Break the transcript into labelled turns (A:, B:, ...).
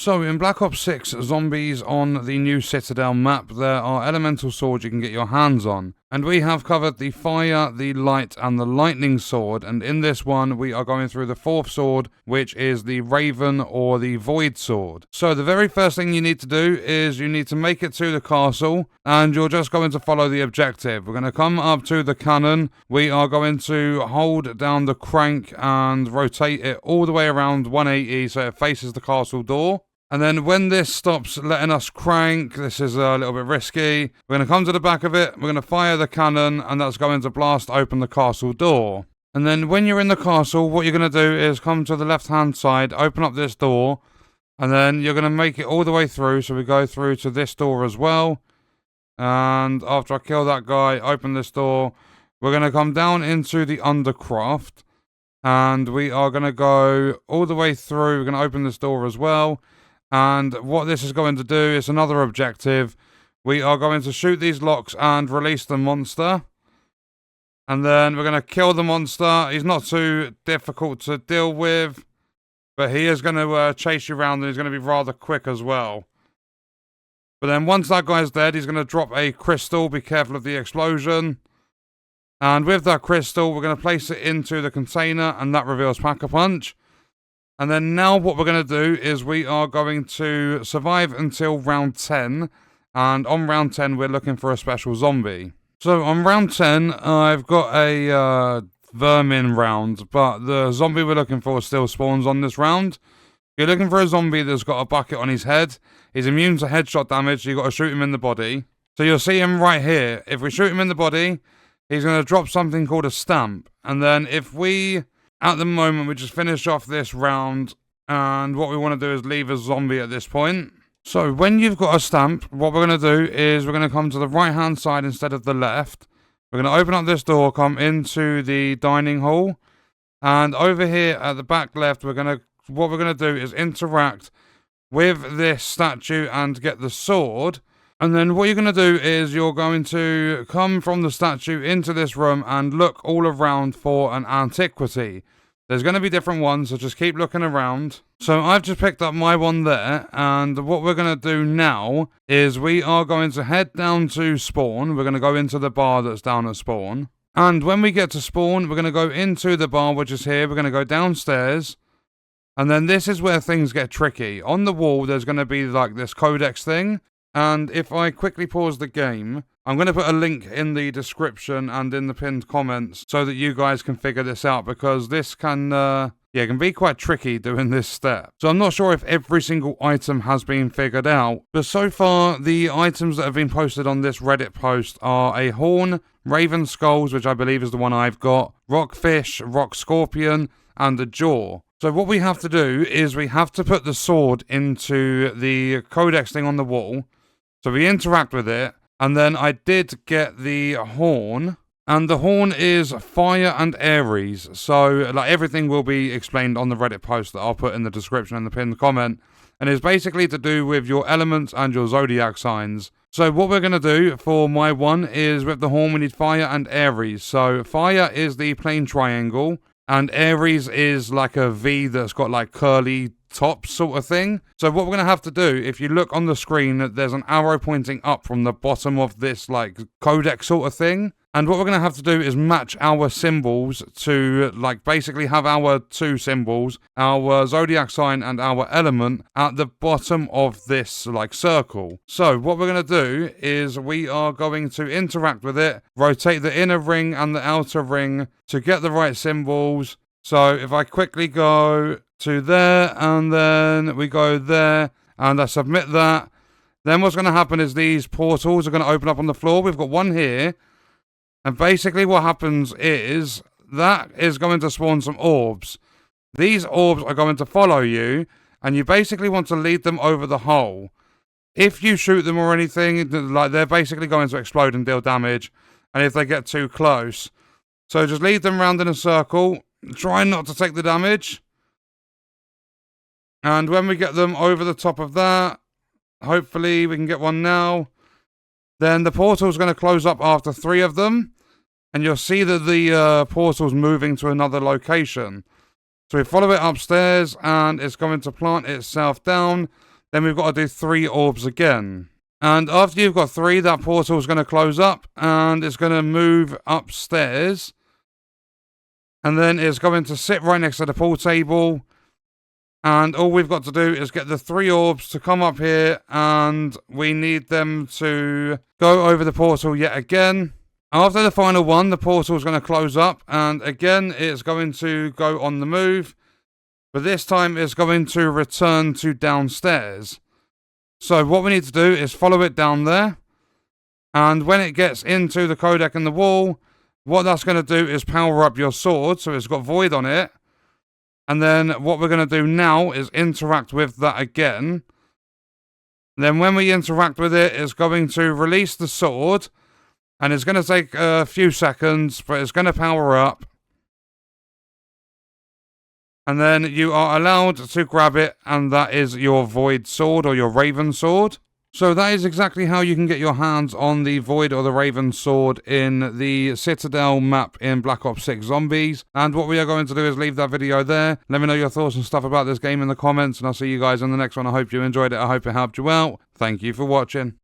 A: So in Black Ops 6 Zombies on the new Citadel map, there are elemental swords you can get your hands on. And we have covered the fire, the light and the lightning sword, and in this one we are going through the fourth sword, which is the Raven or the Void sword. So the very first thing you need to do is you need to make it to the castle, and you're just going to follow the objective. We're going to come up to the cannon, we are going to hold down the crank and rotate it all the way around 180 so it faces the castle door. And then when this stops letting us crank, this is a little bit risky, we're going to come to the back of it, we're going to fire the cannon, and that's going to blast open the castle door. And then when you're in the castle, what you're going to do is come to the left-hand side, open up this door, and then you're going to make it all the way through, so we go through to this door as well. And after I kill that guy, open this door, we're going to come down into the Undercroft, and we are going to go all the way through, we're going to open this door as well. And what this is going to do is another objective. We are going to shoot these locks and release the monster. And then we're going to kill the monster. He's not too difficult to deal with, but he is going to chase you around, and he's going to be rather quick as well. But then once that guy's dead, he's going to drop a crystal. Be careful of the explosion. And with that crystal, we're going to place it into the container, and that reveals Pack-a-Punch. And then now what we're going to do is we are going to survive until round 10. And on round 10, we're looking for a special zombie. So on round 10, I've got a vermin round. But the zombie we're looking for still spawns on this round. You're looking for a zombie that's got a bucket on his head. He's immune to headshot damage. So you've got to shoot him in the body. So you'll see him right here. If we shoot him in the body, he's going to drop something called a stamp. And then if we... At the moment, we just finish off this round, and what we want to do is leave a zombie at this point. So when you've got a stamp, what we're going to do is we're going to come to the right-hand side instead of the left. We're going to open up this door, come into the dining hall, and over here at the back left, what we're going to do is interact with this statue and get the sword. And then what you're going to do is you're going to come from the statue into this room and look all around for an antiquity. There's going to be different ones, so just keep looking around. So I've just picked up my one there, and what we're going to do now is we are going to head down to spawn. We're going to go into the bar that's down at spawn. And when we get to spawn, we're going to go into the bar, which is here. We're going to go downstairs. And then this is where things get tricky. On the wall, there's going to be like this codex thing. And if I quickly pause the game, I'm going to put a link in the description and in the pinned comments so that you guys can figure this out, because this can be quite tricky doing this step. So I'm not sure if every single item has been figured out, but so far the items that have been posted on this Reddit post are a horn, raven skulls, which I believe is the one I've got, rockfish, rock scorpion, and a jaw. So what we have to do is we have to put the sword into the codex thing on the wall. So we interact with it, and then I did get the horn, and the horn is fire and Aries. So like everything will be explained on the Reddit post that I'll put in the description and the pinned comment, and it's basically to do with your elements and your zodiac signs. So what we're going to do for my one is with the horn we need fire and Aries. So fire is the plain triangle, and Aries is like a V that's got like curly top sort of thing. So what we're going to have to do, if you look on the screen, there's an arrow pointing up from the bottom of this like codex sort of thing. And what we're going to have to do is match our symbols to like basically have our two symbols, our zodiac sign and our element at the bottom of this like circle. So what we're going to do is we are going to interact with it, rotate the inner ring and the outer ring to get the right symbols. So if I quickly go to there, and then we go there, and I submit that, then what's going to happen is these portals are going to open up on the floor. We've got one here, and basically what happens is that is going to spawn some orbs. These orbs are going to follow you, and you basically want to lead them over the hole. If you shoot them or anything, like they're basically going to explode and deal damage, and if they get too close. So just lead them around in a circle, try not to take the damage. And when we get them over the top of that, hopefully we can get one now. Then the portal's going to close up after 3 of them. And you'll see that the portal's moving to another location. So we follow it upstairs, and it's going to plant itself down. then we've got to do 3 orbs again. And after you've got 3, that portal is going to close up and it's going to move upstairs. And then it's going to sit right next to the pool table. And all we've got to do is get the 3 orbs to come up here, and we need them to go over the portal yet again. After the final one, the portal is going to close up, and again, it's going to go on the move. But this time, it's going to return to downstairs. So what we need to do is follow it down there. And when it gets into the codec in the wall, what that's going to do is power up your sword. So it's got void on it. And then what we're going to do now is interact with that again. Then when we interact with it, it's going to release the sword. And it's going to take a few seconds, but it's going to power up. And then you are allowed to grab it, and that is your Void Sword or your Raven Sword. So that is exactly how you can get your hands on the Void or the Raven Sword in the Citadel map in Black Ops 6 Zombies. And what we are going to do is leave that video there. Let me know your thoughts and stuff about this game in the comments, and I'll see you guys in the next one. I hope you enjoyed it. I hope it helped you out. Thank you for watching.